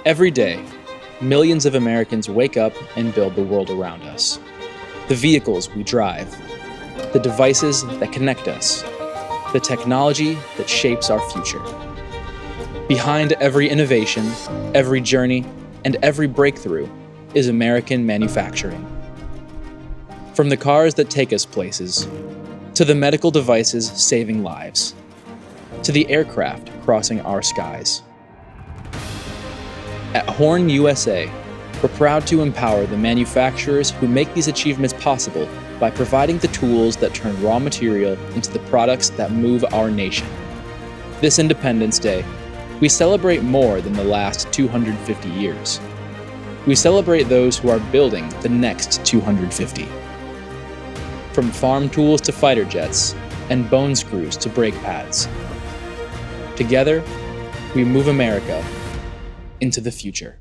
Every day, millions of Americans wake up and build the world around us. The vehicles we drive, the devices that connect us, the technology that shapes our future. Behind every innovation, every journey, and every breakthrough is American manufacturing. From the cars that take us places, to the medical devices saving lives, to the aircraft crossing our skies. At Horn USA, we're proud to empower the manufacturers who make these achievements possible by providing the tools that turn raw material into the products that move our nation. This Independence Day, we celebrate more than the last 250 years. We celebrate those who are building the next 250. From farm tools to fighter jets, and bone screws to brake pads. Together, we move America into the future.